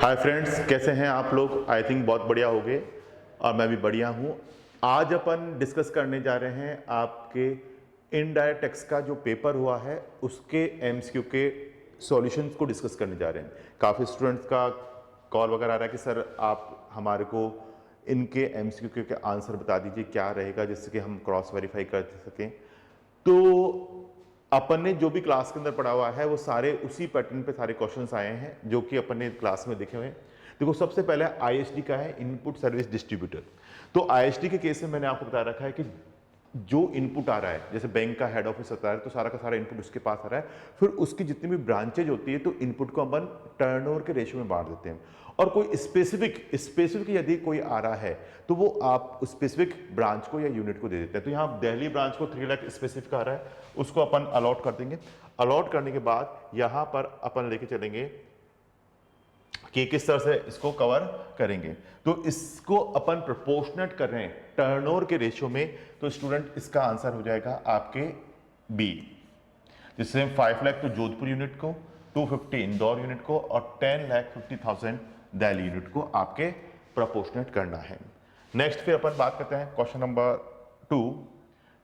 Hi friends, कैसे हैं आप लोग? आई थिंक बहुत बढ़िया हो गए और मैं भी बढ़िया हूँ। आज अपन डिस्कस करने जा रहे हैं आपके इनडायरेक्ट टैक्स का जो पेपर हुआ है उसके एमसीक्यू के सॉल्यूशंस को डिस्कस करने जा रहे हैं। काफ़ी स्टूडेंट्स का कॉल वगैरह आ रहा है कि सर आप हमारे को इनके एमसीक्यू के आंसर बता दीजिए क्या रहेगा, जिससे कि हम क्रॉस वेरीफाई कर सकें। तो अपन ने जो भी क्लास के अंदर पढ़ा हुआ है वो सारे उसी पैटर्न पे सारे क्वेश्चंस आए हैं जो कि अपन ने क्लास में देखे हुए हैं। देखो, सबसे पहले आईएसडी का है, इनपुट सर्विस डिस्ट्रीब्यूटर। तो आईएसडी के केस में मैंने आपको बता रखा है कि जो इनपुट आ रहा है, जैसे बैंक का हेड ऑफिस आता है तो सारा का सारा इनपुट उसके पास आ रहा है, फिर उसकी जितनी भी ब्रांचेज होती है तो इनपुट को अपन टर्नओवर के रेशियो में बांट देते हैं। और कोई स्पेसिफिक यदि कोई आ रहा है तो वो आप स्पेसिफिक ब्रांच को या यूनिट को दे देते हैं। तो यहाँ दिल्ली ब्रांच को 3 लाख स्पेसिफिक आ रहा है, उसको अपन अलॉट कर देंगे। अलॉट करने के बाद यहाँ पर अपन लेके चलेंगे कि किस तरह से इसको कवर करेंगे। तो इसको अपन प्रोपोर्शनेट कर रहे हैं टर्नओवर के रेशियो में, तो स्टूडेंट इसका आंसर हो जाएगा आपके बी। जिससे 5 लाख तो जोधपुर यूनिट को, 250 इंदौर यूनिट को और 10,50,000 दिल्ली यूनिट को आपके प्रोपोर्शनेट करना है। नेक्स्ट फिर अपन बात करते हैं क्वेश्चन नंबर 2,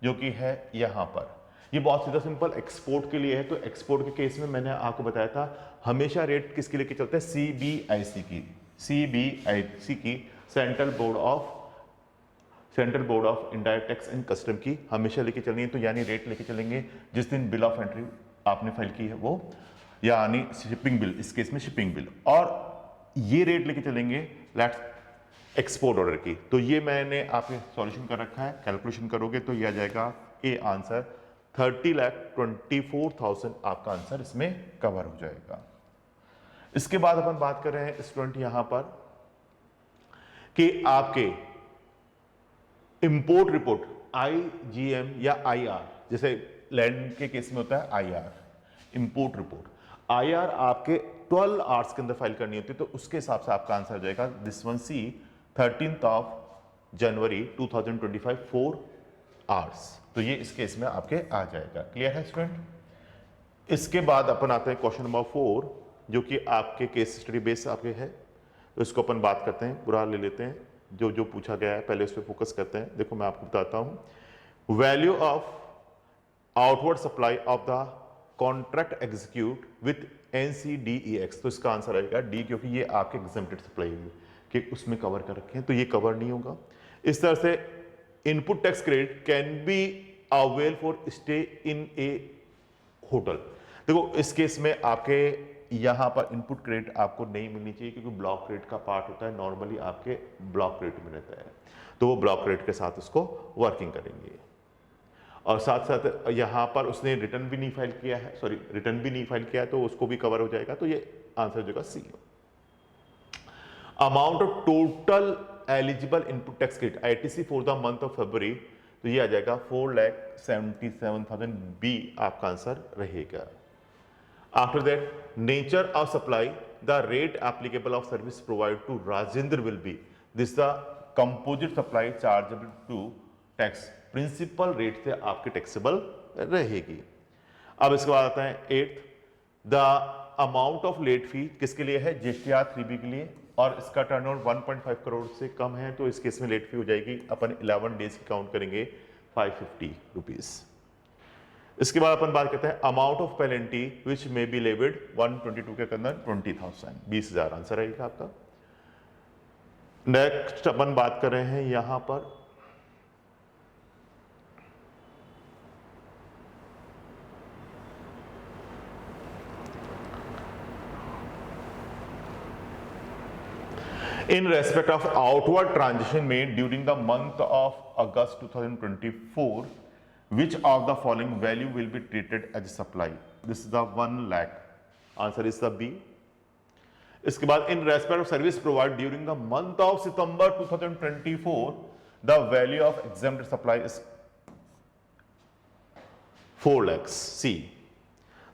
जो कि है यहां पर। ये बहुत सीधा सिंपल एक्सपोर्ट के लिए है। तो एक्सपोर्ट के केस में मैंने आपको बताया था हमेशा रेट किसके लेके चलते हैं, सीबीआईसी की, central board of indirect tax and custom की हमेशा लेके चलनी है। तो यानी रेट लेके चलेंगे जिस दिन बिल ऑफ एंट्री आपने फाइल की है वो, यानी शिपिंग बिल, इस केस में शिपिंग बिल, और ये रेट लेके चलेंगे लेट्स एक्सपोर्ट ऑर्डर की। तो ये मैंने आपके सॉल्यूशन कर रखा है, कैलकुलेशन करोगे तो ये आ जाएगा ए आंसर 30,24,000 आपका आंसर इसमें कवर हो जाएगा। इसके बाद अपन बात कर रहे हैं स्टूडेंट यहां पर कि आपके इंपोर्ट रिपोर्ट आईजीएम या आईआर, जैसे लैंड के केस में होता है आईआर, इंपोर्ट रिपोर्ट आईआर आपके 12 आवर्स के अंदर फाइल करनी होती है। तो उसके हिसाब से आपका आंसर हो जाएगा this one C 13 January 2025 4 hours. तो ये इस केस में आपके आ जाएगा। क्लियर है स्टूडेंट? इसके बाद अपन आते हैं क्वेश्चन नंबर 4, जो कि आपके केस स्टडी बेस आपके है। तो इसको अपन बात करते हैं, पूरा ले लेते हैं, जो जो पूछा गया है पहले उस पर फोकस करते हैं। देखो मैं आपको बताता हूं, value of outward supply of the contract execute with NCDEX। तो इसका आंसर आएगा डी, क्योंकि ये आपके एग्जेम्प्टेड सप्लाई है कि उसमें कवर कर रखे हैं, तो ये कवर नहीं होगा। इस तरह से input tax credit can be avail for stay in A hotel. देखो इस केस में आपके यहां पर इनपुट क्रेडिट आपको नहीं मिलनी चाहिए, क्योंकि ब्लॉक क्रेडिट का पार्ट होता है, नॉर्मली आपके ब्लॉक क्रेडिट में रहता है। तो वो ब्लॉक क्रेडिट के साथ उसको वर्किंग करेंगे। और साथ साथ यहां पर उसने रिटर्न भी नहीं फाइल किया है, तो उसको भी कवर हो जाएगा। तो ये आंसर हो जाएगा C. Amount of total eligible input tax credit ITC for the month of February, तो ये आ जाएगा 4,77,000 बी आपका आंसर रहेगा। After that nature of supply, the rate applicable of service provide to Rajendra will be this the composite supply chargeable to tax, principal rate से आपके taxable रहेगी। अब इसके बाद आता है 8th, the amount of late fee किसके लिए है, GSTR 3B के लिए, और इसका टर्नओवर 1.5 करोड़ से कम है। तो इस केस में लेट फी हो जाएगी, अपन 11 डेज की काउंट करेंगे, 550 रुपीज। इसके बाद अपन बात करते हैं amount of penalty which may be levied 122 के अंदर 20,000, 20,000 आंसर रहेगा आपका। नेक्स्ट अपन बात कर रहे हैं यहां पर in respect of outward transaction made during the month of August 2024, which of the following value will be treated as supply? This is the 1 lakh. Answer is the B. इसके बाद in respect of service provided during the month of September 2024, the value of exempt supply is 4 lakhs. C.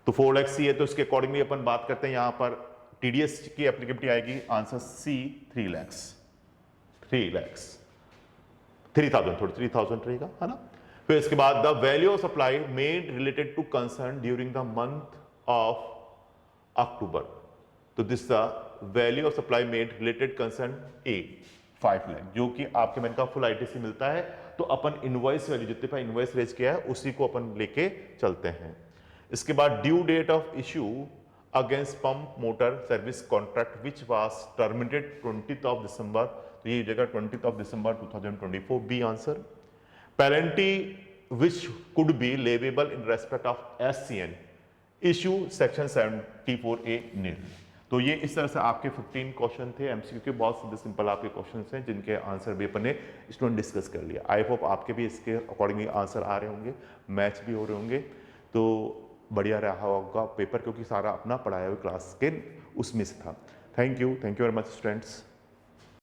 तो 4 lakhs C है, तो इसके accordingly अपन बात करते हैं यहां पर TDS की एप्लीकेबिलिटी आएगी, आंसर सी 3 lakhs, 3,000 थोड़ी 3,000 रहेगा, है ना। फिर इसके बाद the value of supply made related to concern during the month of October, तो this the value of supply made related concern A 5 lakh, जो कि आपके मैंने कहा फुल आईटीसी मिलता है, तो अपन इनवॉइस वैल्यू जितने पर इनवॉइस रेज किया है उसी को अपन लेके चलते हैं। इसके बाद due date of issue against pump motor service contract which was terminated 20th of December, तो ये जगह 20th of December 2024 B answer. Penalty which could be leviable in respect of SCN issue section 74A nil. तो ये इस तरह से आपके 15 question थे एमसीक्यू के, बहुत सीधे सिंपल आपके क्वेश्चंस हैं जिनके आंसर भी अपन ने स्टूडेंट डिस्कस कर लिया। आई होप आपके भी इसके अकॉर्डिंगली आंसर आ रहे होंगे, मैच भी हो रहे होंगे, तो बढ़िया रहा होगा पेपर, क्योंकि सारा अपना पढ़ाया हुआ क्लास के उसमें से था। Thank you very much students.